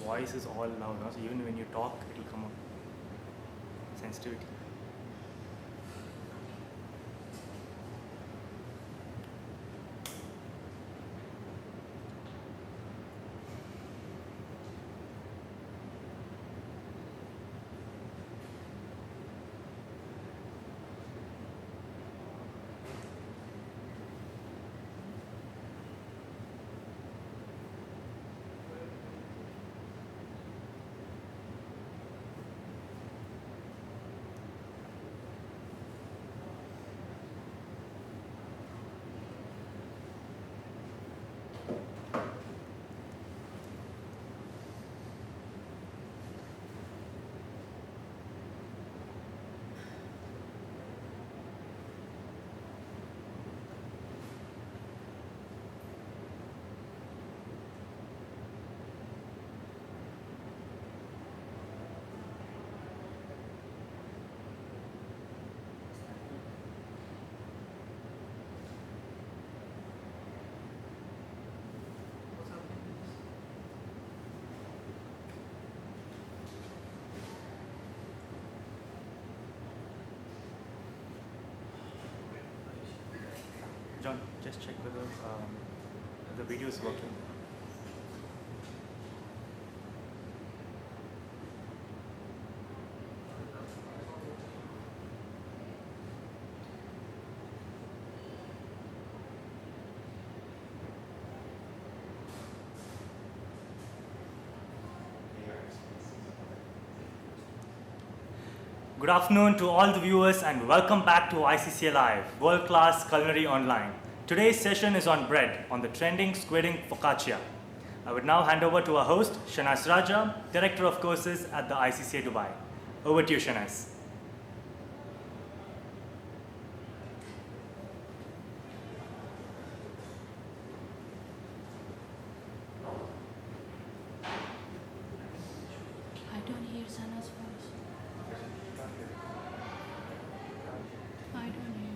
voice is all loud, no? So even when you talk, it will come up. Sensitivity. John, just check whether the video is working. Good afternoon to all the viewers and welcome back to ICCA Live, world-class culinary online. Today's session is on bread, on the trending squidding focaccia. I would now hand over to our host, Shanaz Raja, Director of Courses at the ICCA Dubai. Over to you, Shanaz. I don't hear Sana's voice. I don't hear.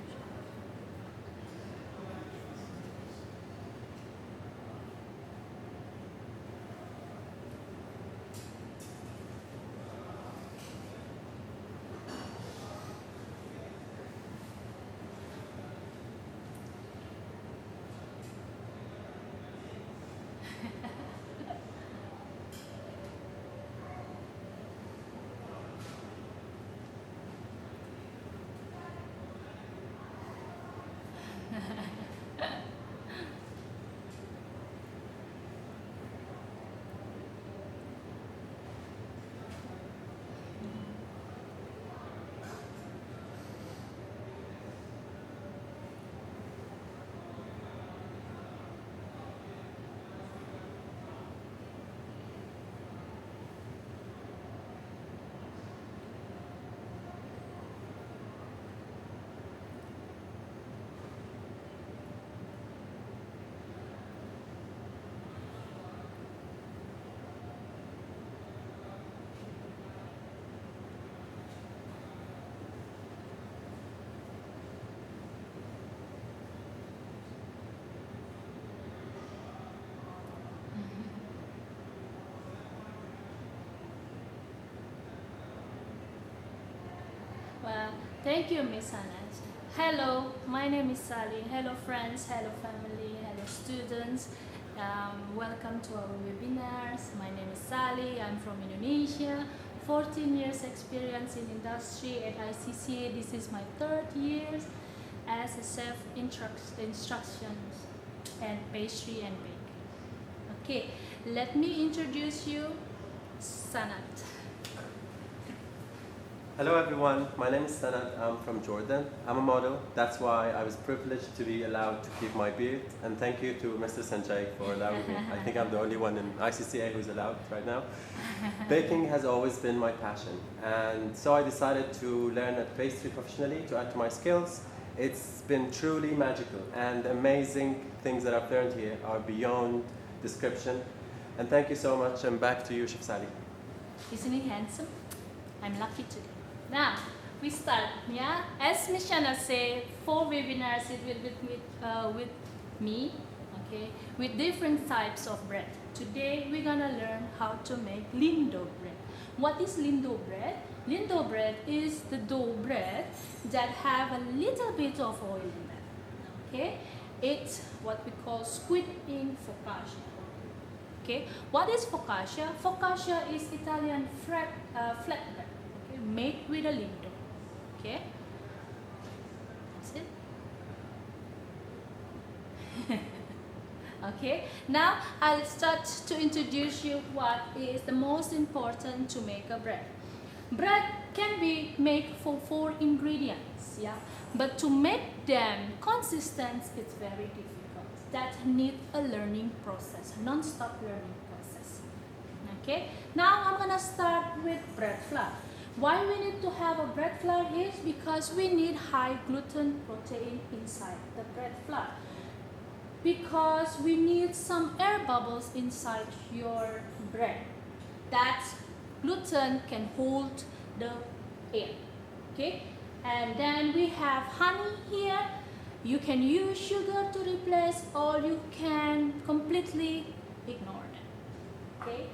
Well, thank you, Miss Anas. Hello, my name is Sally. Hello, friends. Hello, family. Hello, students. Welcome to our webinars. My name is Sally. I'm from Indonesia. 14 years experience in industry at ICCA. This is my third year as a chef instructions and pastry and bake. Okay, let me introduce you, Sanat. Hello everyone, my name is Sanat. I'm from Jordan. I'm a model. That's why I was privileged to be allowed to keep my beard. And thank you to Mr. Sanjay for allowing me. I think I'm the only one in ICCA who's allowed right now. Baking has always been my passion. And so I decided to learn at pastry professionally to add to my skills. It's been truly magical, and amazing things that I've learned here are beyond description. And thank you so much, and back to you, Chef Sally. Isn't he handsome? I'm lucky today. Now, we start, yeah? As Ms. Shana said, 4 webinars with me, okay? With different types of bread. Today we're gonna learn how to make lindo bread. What is lindo bread? Lindo bread is the dough bread that have a little bit of oil in it. Okay, it's what we call squid in focaccia. Okay, what is focaccia? Focaccia is Italian flatbread, okay, made with a lindo. Okay, that's it. Okay, now I'll start to introduce you what is the most important to make a bread. Bread can be made for 4 ingredients, yeah, but to make them consistent, it's very difficult. That needs a learning process, a non-stop learning process. Okay, now I'm gonna start with bread flour. Why we need to have a bread flour is because we need high gluten protein inside the bread flour. Because we need some air bubbles inside your bread. That gluten can hold the air. Okay, and then we have honey here. You can use sugar to replace, or you can completely ignore it. Okay,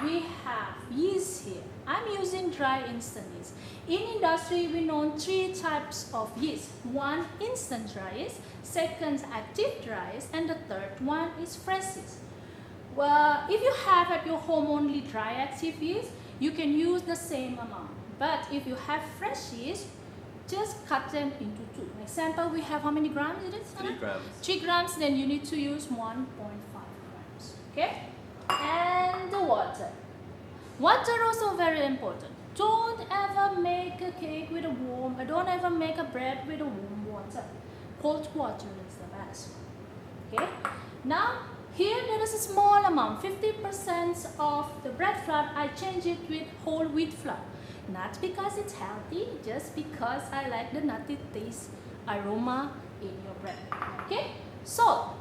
we have yeast here. I'm using dry instant yeast. In industry, we know 3 types of yeast. One, instant dry yeast. Second, active dry yeast. And the third one is fresh yeast. Well, if you have at your home only dry active yeast, you can use the same amount. But if you have fresh yeast, just cut them into 2. Example, we have how many grams it is? 3 grams. 3 grams, then you need to use 1.5 grams. Okay? And the water. Water also very important. Don't ever make a cake with a warm, don't ever make a bread with a warm water. Cold water is the best. Okay? Now, here there is a small amount, 50% of the bread flour. I change it with whole wheat flour. Not because it's healthy, just because I like the nutty taste, aroma in your bread. Okay? Salt.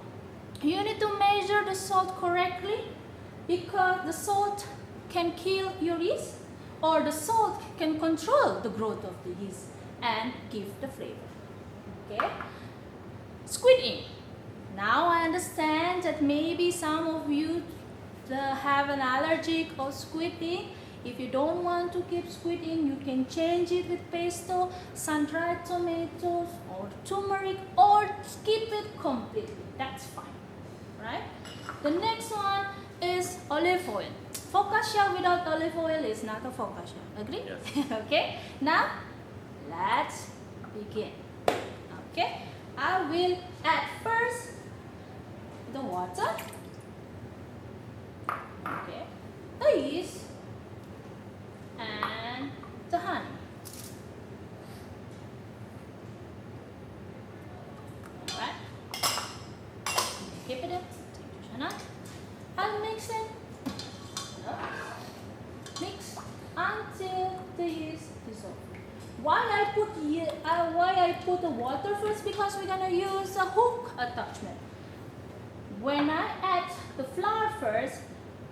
You need to measure the salt correctly because the salt can kill your yeast, or the salt can control the growth of the yeast and give the flavor. Okay? Squid ink. Now I understand that maybe some of you have an allergic of squid ink. If you don't want to keep squid ink, you can change it with pesto, sun-dried tomatoes, or turmeric, or skip it completely. That's fine, right? The next one is olive oil. Focaccia without olive oil is not a focaccia. Agree? Yes. Okay. Now, let's begin. Okay. I will add first the water. Okay. The yeast and the honey. Alright. Keep it up. I'll mix it. Mix until the yeast dissolves. Why I put the water first? Because we're gonna use a hook attachment. When I add the flour first,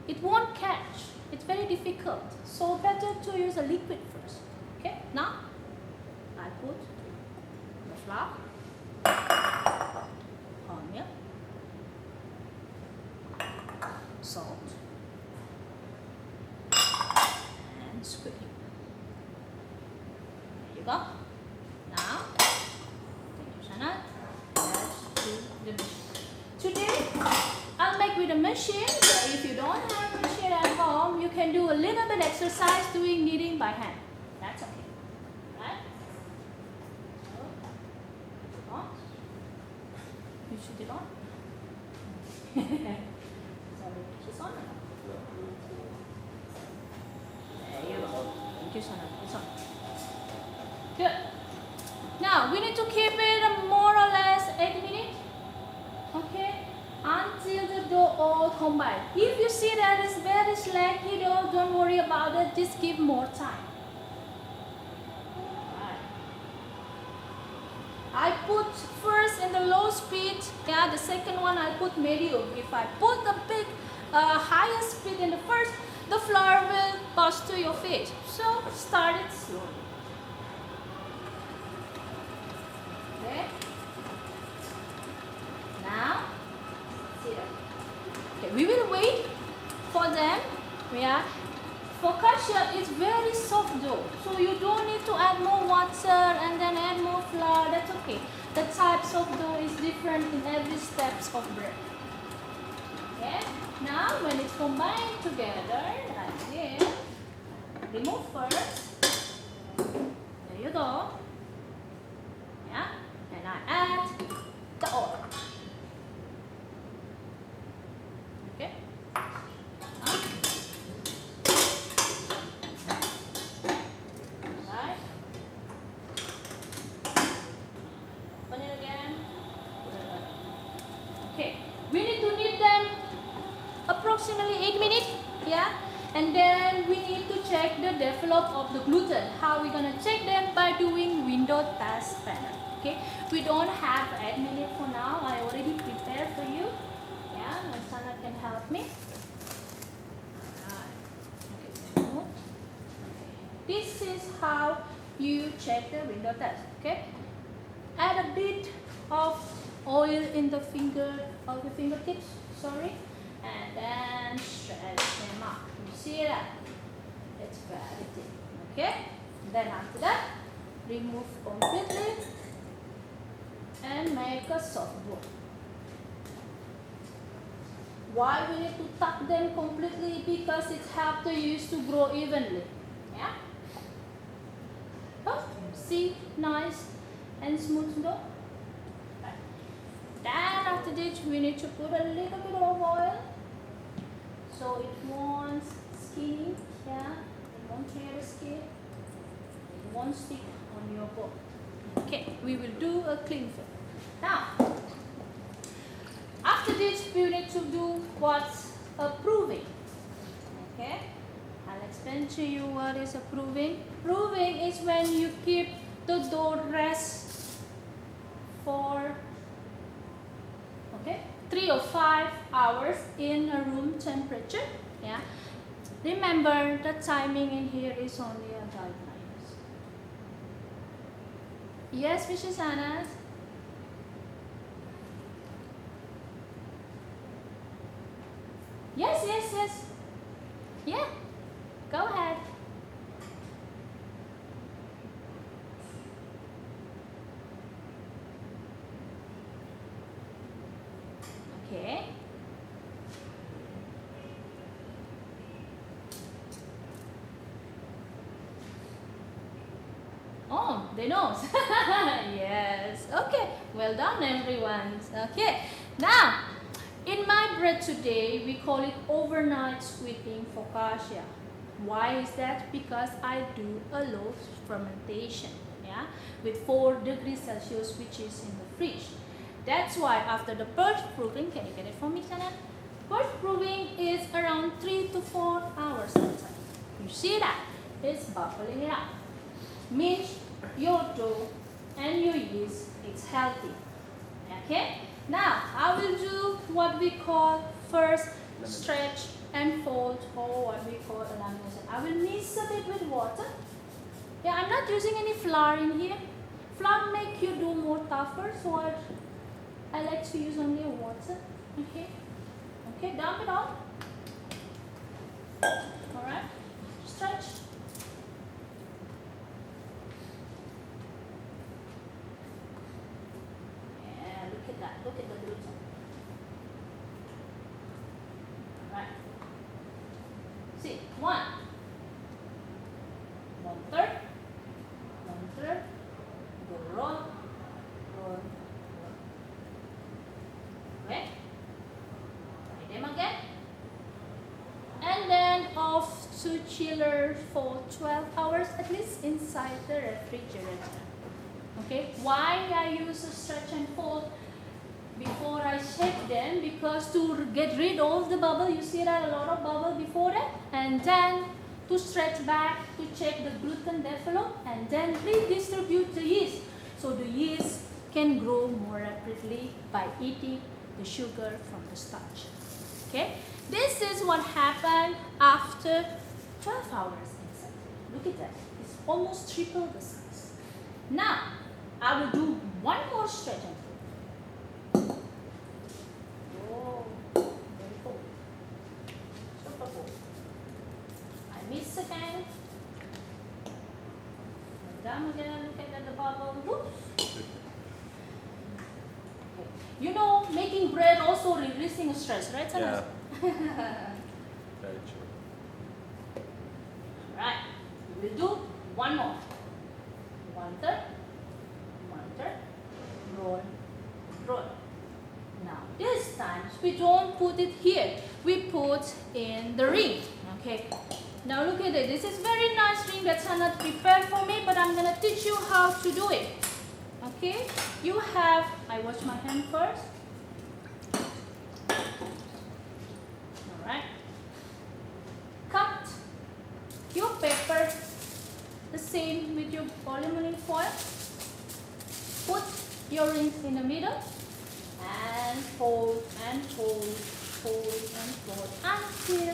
it won't catch. It's very difficult. So better to use a liquid first. Okay, now I put the flour, onion, salt, and squid. There you go. Now, thank you, Shanat. Let's do the machine. Today, I'll make with a machine. But if you don't have a machine at home, you can do a little bit exercise doing kneading by hand. That's okay. Right? So, on. You should it on. Sorry, she's on. There you go. Thank you, Shanat. It's on. Good. Now, we need to keep it more or less 8 minutes. Okay? Until the dough all combine. If you see that it's very slacky dough, don't worry about it. Just give more time. Right. I put first in the low speed. Yeah, the second one I put medium. If I put the big higher speed in the first, the flour will pass to your face. So start it slowly. Okay. Now, sit up. Okay, we will wait Yeah. Focaccia is very soft dough, so you don't need to add more water and then add more flour. That's okay. The types of dough is different in every steps of bread. Okay. Now when it's combined together, again, remove first. There you go. Yeah. And I add the oil. Okay. Right. Open it again. Okay. We need to knead them approximately 8 minutes. Yeah. And then we need to check the develop of the gluten. How we gonna check them? By doing window test panel. Okay. We don't have 8 minutes for now. I already prepared for you. Yeah. My son can help me. This is how you check the window test. Okay, add a bit of oil in the fingertips. Sorry, and then stretch them up. You see that? It's very thin. Okay. Then after that, remove completely and make a soft ball. Why we need to tuck them completely? Because it helps the yeast to grow evenly. Yeah. Oh, see, nice and smooth dough. Then after this, we need to put a little bit of oil, so it won't skinny. Yeah, it won't tear the skin. It won't stick on your bowl. Okay, we will do a clean film. Now, after this, we need to do what's a proving. Okay. I'll explain to you what is a proving. Proving is when you keep the dough rest for 3 or 5 hours in a room temperature. Yeah. Remember the timing in here is only a guidelines. Yes, Mrs. Anas? Yes, yes, yes. Yeah. Go ahead. Okay. Oh, they know. Yes. Okay. Well done, everyone. Okay. Now, in my bread today, we call it overnight sweetening focaccia. Why is that? Because I do a low fermentation, yeah, with 4 degrees Celsius, which is in the fridge. That's why after the first proving, can you get it for me, Sana? First proving is around 3 to 4 hours later. You see that? It's bubbling it up. Means your dough and your yeast is healthy. Okay? Now, I will do what we call first stretch and fold, or what we call a lamination. I will mix a bit with water. Yeah, I'm not using any flour in here. Flour make you do more tougher, so I like to use only water. Okay, okay, dump it all. All right, stretch. Yeah, look at that. Look at the gluten. All right. See, 1/3, 1/3, go roll, roll, roll. Okay, try them again. And then off to chiller for 12 hours at least inside the refrigerator. Okay, why I use a stretch and fold before I shake them? Because to get rid of the bubble, you see that a lot of bubble before that, and then to stretch back to check the gluten develop, and then redistribute the yeast, so the yeast can grow more rapidly by eating the sugar from the starch. Okay, this is what happened after 12 hours inside. Look at that, it's almost triple the size. Now I will do one more stretch and fold. Oh, very cold. Super cold. second. Down again, look at the bubble. Whoops. You know, making bread also releasing stress, right, Sanas? Yeah. Very true. Right. We will do one more. 1/3, 1/3, roll, roll. Now this time we don't put it here. We put in the ring. Okay. Now look at it. This is very nice ring that Sanat prepared for me, but I'm gonna teach you how to do it. Okay. You have. I wash my hand first. All right. Cut your paper. The same with your polymer foil. Put your rings in the middle and fold and fold, fold and fold until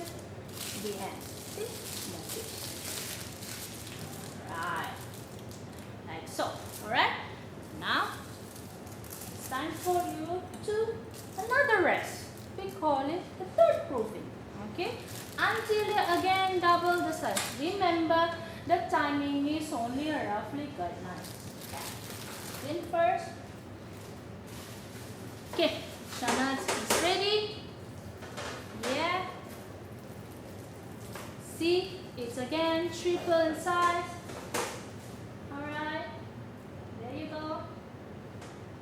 the end. See? That's it. Right. Like so. Alright? Now it's time for you to another rest. We call it the third proofing. Okay? Until they again double the size. Remember, the timing is only a roughly guideline. Then first. Okay, Shanaz is ready. Yeah. See, it's again triple in size. Alright. There you go.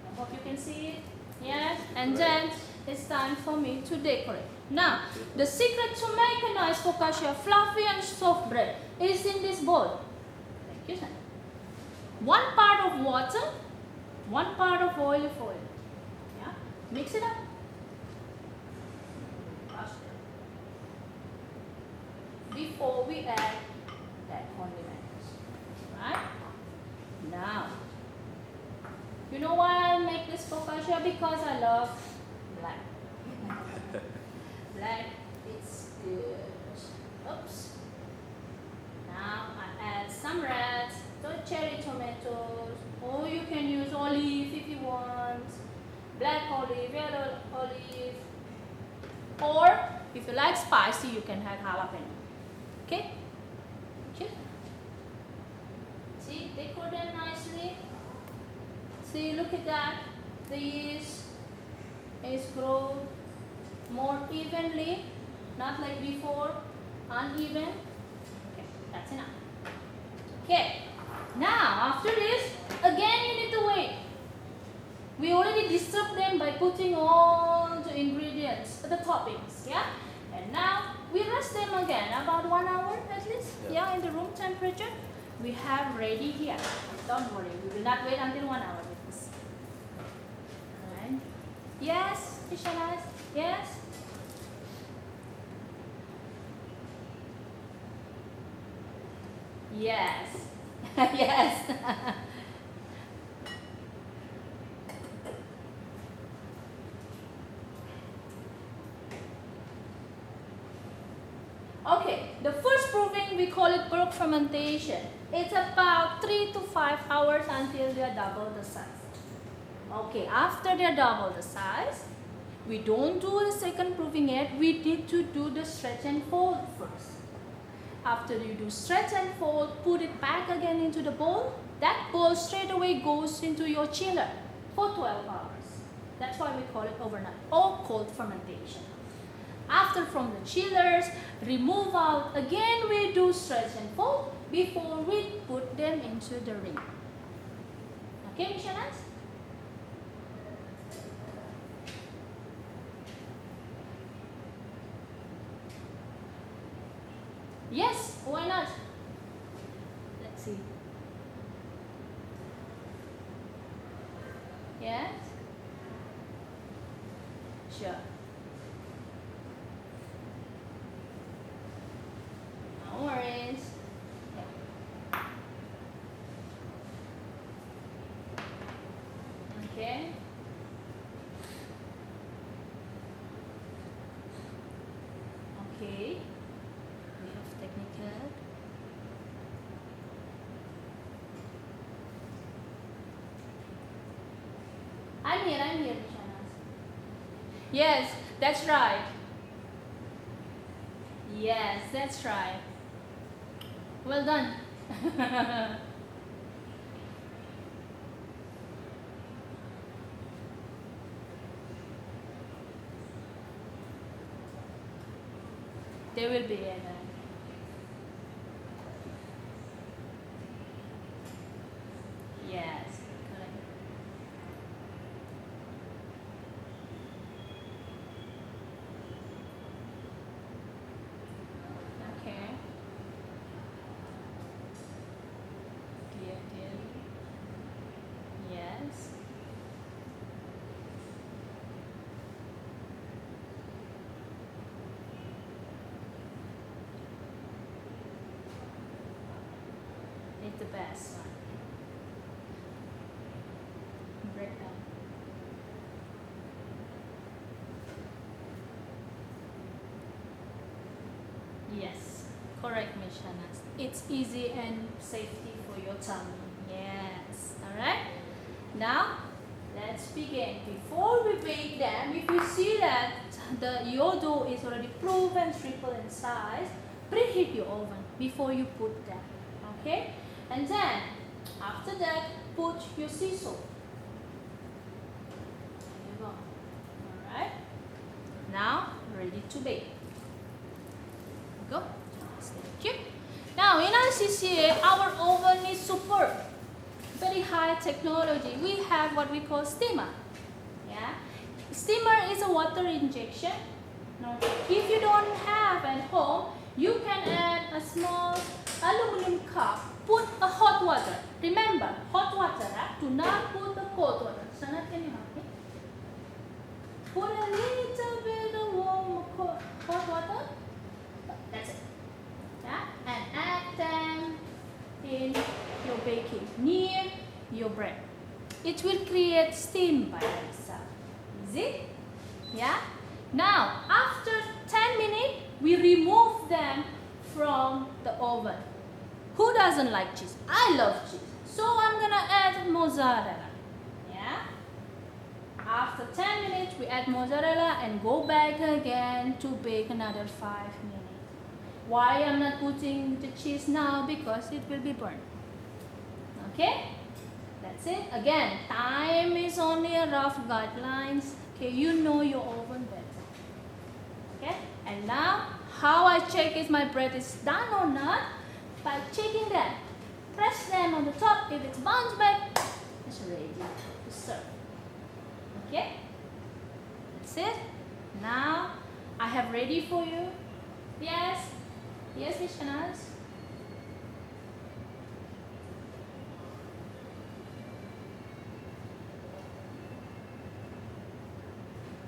I hope you can see it. Yes. And then it's time for me to decorate. Now, the secret to make a nice focaccia, fluffy and soft bread is in this bowl. Thank you, Shanaz. 1 part of water, 1 part of olive oil. Yeah, mix it up. Before we add that condiments, right? Now, you know why I make this focaccia? Because I love black. Black, it's good. Oops. Now I add some red, cherry tomatoes, or you can use olive if you want, black olive, yellow olive, or if you like spicy, you can add jalapeno. Okay? Okay. See, decor them nicely. See, look at that. The yeast is grown more evenly, not like before, uneven. Okay, that's enough. Okay, now after this, again you need to wait. We already disturbed them by putting all the ingredients, the toppings, yeah? And now we rest them again, about 1 hour at least, yeah, in the room temperature. We have ready here. Don't worry, we will not wait until 1 hour with this. Alright. Yes, Ishanas? Yes? Yes. Yes. Okay, the first proving we call it bulk fermentation. It's about 3 to 5 hours until they are double the size. Okay, after they are double the size, we don't do the second proving yet. We need to do the stretch and fold first. After you do stretch and fold, put it back again into the bowl. That bowl straight away goes into your chiller for 12 hours. That's why we call it overnight or cold fermentation. After from the chillers, remove out. Again, we do stretch and fold before we put them into the ring. Okay, Mishanas? Yes, why not? Let's see. Yes? Sure. No worries. Yeah. Okay. Okay. We have technical. I'm here, Shanas. Yes, that's right. Yes, that's right. Well done. There will be an yes, correct. Okay. Clear, clearly. Yes. It's the best one. Breakdown. Yes, correct, Miss Shanas. It's easy and safety for your tummy. Yes, alright. Now, let's begin. Before we bake them, if you see that your dough is already proof and triple in size, preheat your oven before you put them. Okay? And then, after that, put your sea salt. There you go. Alright. Now, ready to bake. Go. Thank you. Now, in ICCA, our oven is superb. Very high technology. We have what we call steamer. Yeah. Steamer is a water injection. Now, if you don't have at home, you can add a small aluminum cup. Put a hot water. Remember, hot water. Do not put the cold water. Sanat, can you help me? Put a little bit of warm hot water. That's it. Yeah? And add them in your baking near your bread. It will create steam by itself. Easy? Yeah? Now, after 10 minutes, we remove them from the oven. Who doesn't like cheese? I love cheese. So I'm gonna add mozzarella. Yeah? After 10 minutes, we add mozzarella and go back again to bake another 5 minutes. Why I'm not putting the cheese now? Because it will be burnt. Okay? That's it. Again, time is only a rough guidelines. Okay, you know your oven better. Okay? And now, how I check if my bread is done or not? By checking them. Press them on the top. If it's bounced back, it's ready to serve. Okay? That's it. Now, I have ready for you. Yes? Yes, Miss Shanaz?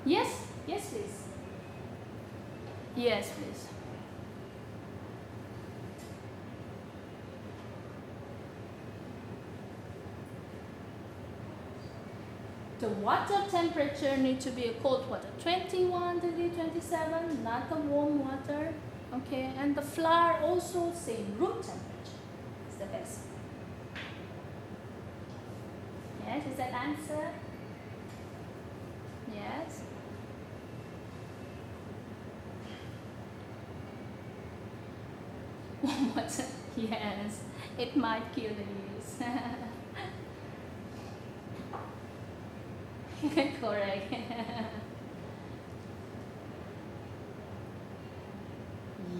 Yes? Yes, please. Yes, please. The water temperature needs to be a cold water. 21 degree, 27, not the warm water. Okay, and the flour also same, room temperature. It's the best. Yes, is that answer? Yes. Warm water, yes. It might kill the yeast. Correct.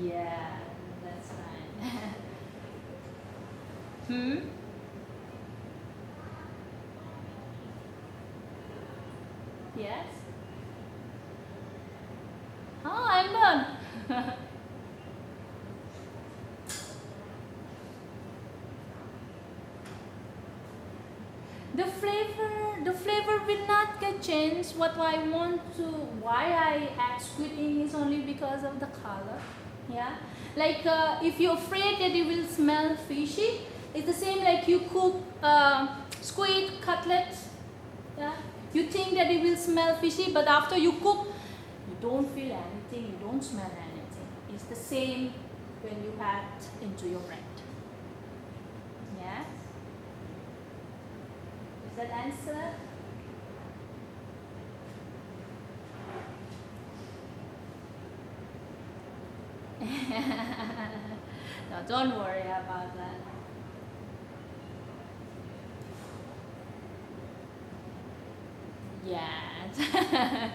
Yeah, that's right. Yes. Oh, I'm done. The flavor will not get changed. Why I add squid in is only because of the color. Yeah, like if you're afraid that it will smell fishy, it's the same like you cook squid cutlets. Yeah, you think that it will smell fishy, but after you cook, you don't feel anything, you don't smell anything. It's the same when you add into your bread. Yeah. Is that answer? No, don't worry about that. Yeah.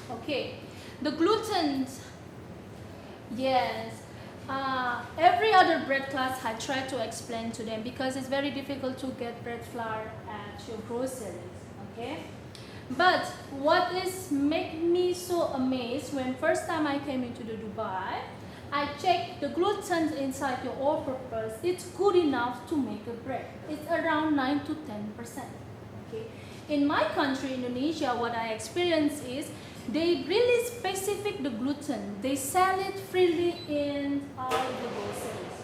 Okay, the glutens. Yes. Every other bread class I try to explain to them because it's very difficult to get bread flour at your groceries. Okay. But what is make me so amazed when first time I came into the Dubai, I checked the gluten inside your all-purpose. It's good enough to make a bread. It's around 9 to 10%. Okay. In my country, Indonesia, what I experience is they really specific the gluten. They sell it freely in all the groceries.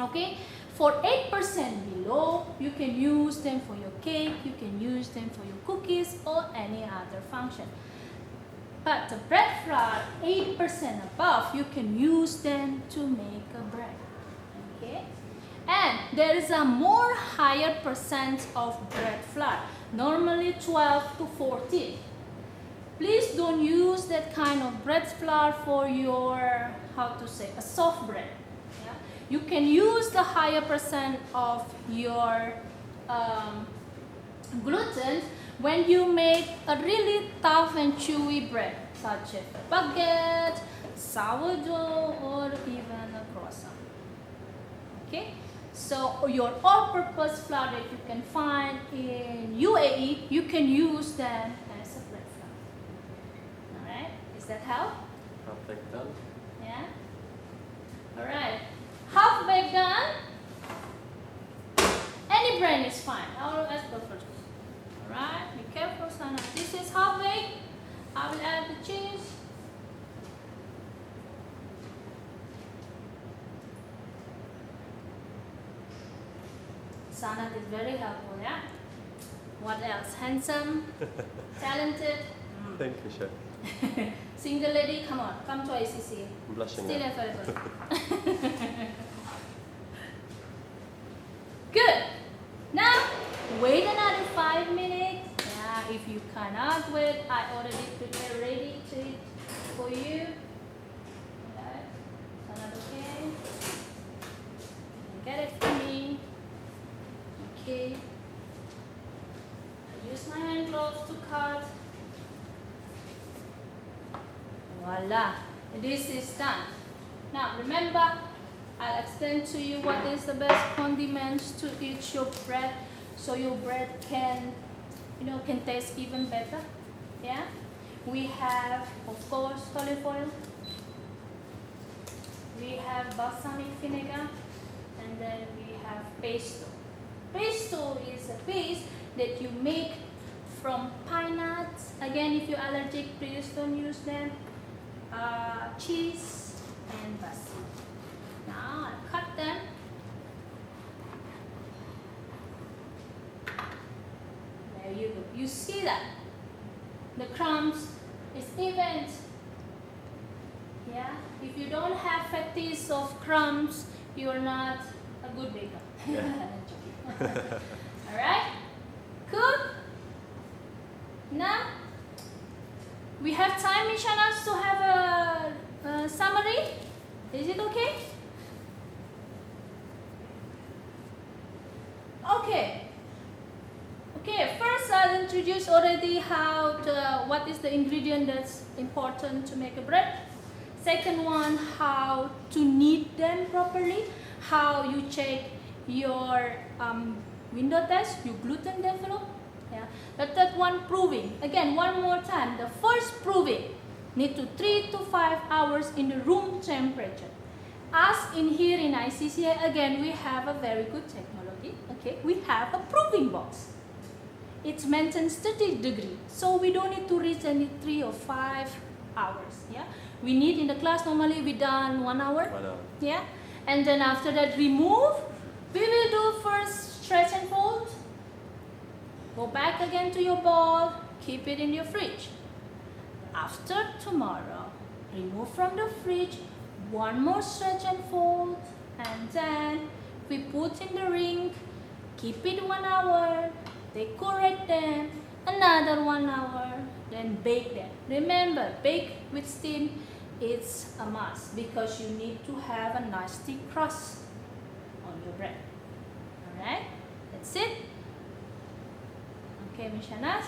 Okay, for 8% below, you can use them for your cake, you can use them for your cookies or any other function. But the bread flour, 8% above, you can use them to make a bread. Okay, and there is a more higher percent of bread flour, normally 12 to 14. Please don't use that kind of bread flour for your, a soft bread. Yeah? You can use the higher percent of your gluten when you make a really tough and chewy bread, such as a baguette, sourdough, or even a croissant. Okay? So your all-purpose flour that you can find in UAE, you can use them as a bread flour. Alright? Does that help? Half-baked done. Yeah? Alright. Half-baked done. Any brand is fine. Let's go first. Alright? Be careful, Sana. This is half-baked. I will add the cheese. Sanat is very helpful, yeah? What else? Handsome, talented. Thank you, Chef. Single lady, come on, come to ICCA. I'm blushing Still now. available. Good. Now, wait another 5 minutes. Yeah, if you cannot wait, I already prepared ready to eat for you. Okay. Sanat, okay? Get it for me. Okay. I use my hand gloves to cut. Voila. This is done. Now remember, I'll explain to you what is the best condiments to eat your bread so your bread can taste even better. Yeah? We have, of course, olive oil. We have balsamic vinegar, and then we have pesto. Pesto is a paste that you make from pine nuts. Again, if you're allergic, please don't use them. Cheese and basil. Now I cut them. There you go. You see that? The crumbs is even. Yeah? If you don't have fatties of crumbs, you're not a good baker. Yeah. Alright? Cool? Now, we have time, Mishanas, to have a summary. Is it okay? Okay. Okay, first I'll introduce already what is the ingredient that's important to make a bread. Second one, how to knead them properly. How you check your window test, your gluten develop. Yeah. The third one, proving. Again, one more time. The first proving need to 3 to 5 hours in the room temperature. As in here in ICCA, again, we have a very good technology. Okay, we have a proving box. It's maintains 30 degrees, so we don't need to reach any 3 or 5 hours. Yeah, we need in the class normally we done 1 hour. 1 hour. Yeah, and then after that remove. We will do first stretch and fold. Go back again to your bowl, keep it in your fridge. After tomorrow, remove from the fridge, one more stretch and fold, and then we put in the ring, keep it 1 hour, decorate them, another 1 hour, then bake them. Remember, bake with steam, it's a must because you need to have a nice thick crust on your bread. Alright, that's it. Okay, Mishanas,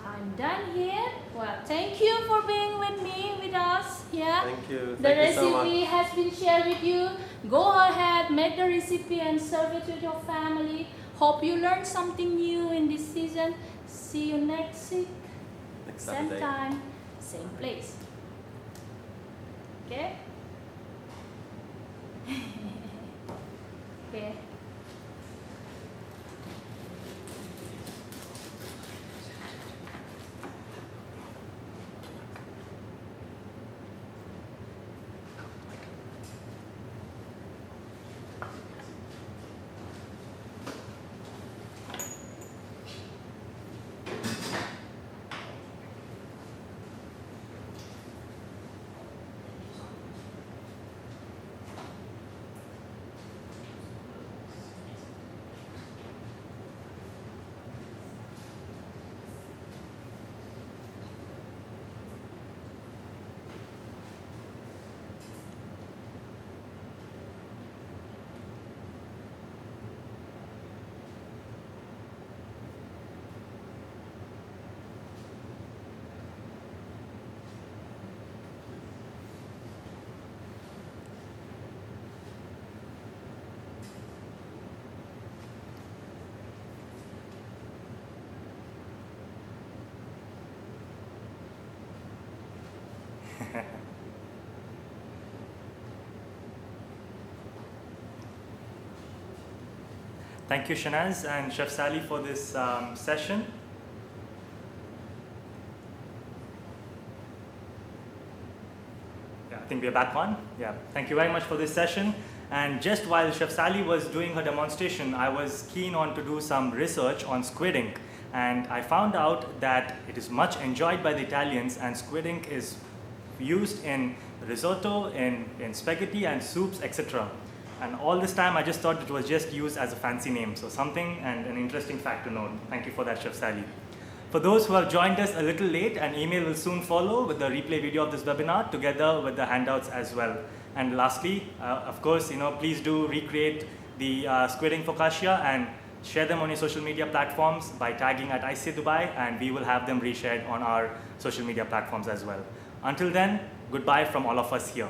I'm done here. Well, thank you for being with me, with us. Yeah. Thank you. The Thank you so much. recipe has been shared with you. Go ahead, make the recipe and serve it with your family. Hope you learned something new in this season. See you next week. Next Same Saturday. time, same place. Okay? Okay. Thank you, Shanaz and Chef Sally, for this session. Yeah, I think we're back on. Yeah, thank you very much for this session. And just while Chef Sally was doing her demonstration, I was keen on to do some research on squid ink. And I found out that it is much enjoyed by the Italians, and squid ink is used in risotto, in spaghetti and soups, etc. And all this time I just thought it was just used as a fancy name. So something and an interesting fact to note. Thank you for that, Chef Sally. For those who have joined us a little late, an email will soon follow with the replay video of this webinar together with the handouts as well. And lastly, of course, please do recreate the Squid ink Focaccia and share them on your social media platforms by tagging at ICCA Dubai, and we will have them reshared on our social media platforms as well. Until then, goodbye from all of us here.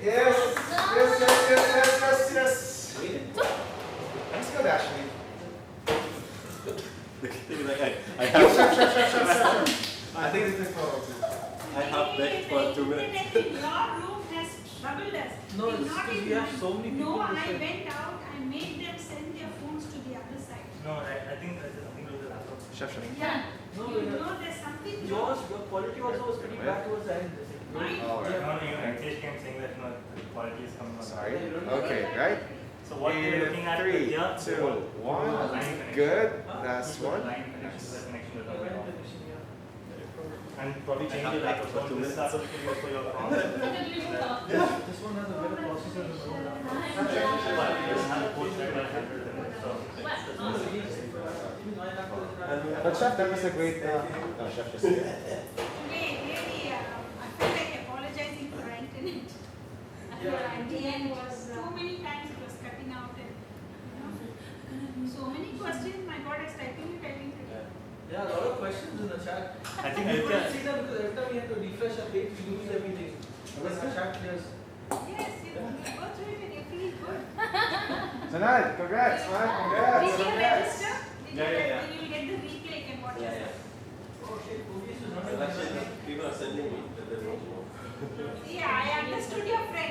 Yes. That's good, actually. I have I think this is for. I have baked for 2 minutes. Your room has troubled us. No, It's it's not because in we have mine. so many people No, to I send. went out, I made them send their phones to the other side. No, I think it was the laptop. Chef. Yeah. No, You know there's something yours, wrong. your quality also was pretty bad towards the end. Mine? Oh, No, right. Ritesh came saying that the quality is coming on. Sorry. Okay, right? So what we're looking at 3, here, 2, the 1. line connection. Good. Last one. Line connection, the connection is I on. went to the machine, yeah. And probably change have your that laptop for 2 to this minutes. so we can go for your phone. This one has a better processor than the other. But we don't have a coach that will handle them. So No, it is. Even my laptop is But Chef, that was a great. No, Chef just. Today, really, I feel like apologizing for our internet. Yeah. At the end was, too many times it was cutting out and, so many questions, my God, I was typing. Yeah, a lot of questions in the chat. I think You couldn't Aditya, see them because every time we had to refresh our page, we lose everything. But the chat clears. Yes, you go through it and you feel good. Tonight, congrats, man. Congrats. Did you Congrats. register? Yeah. Then you will get the replay, you can watch Yeah, yourself. Oh shit, Kobe is not Actually, people are sending me that they want to know. Yeah, I understood your friend.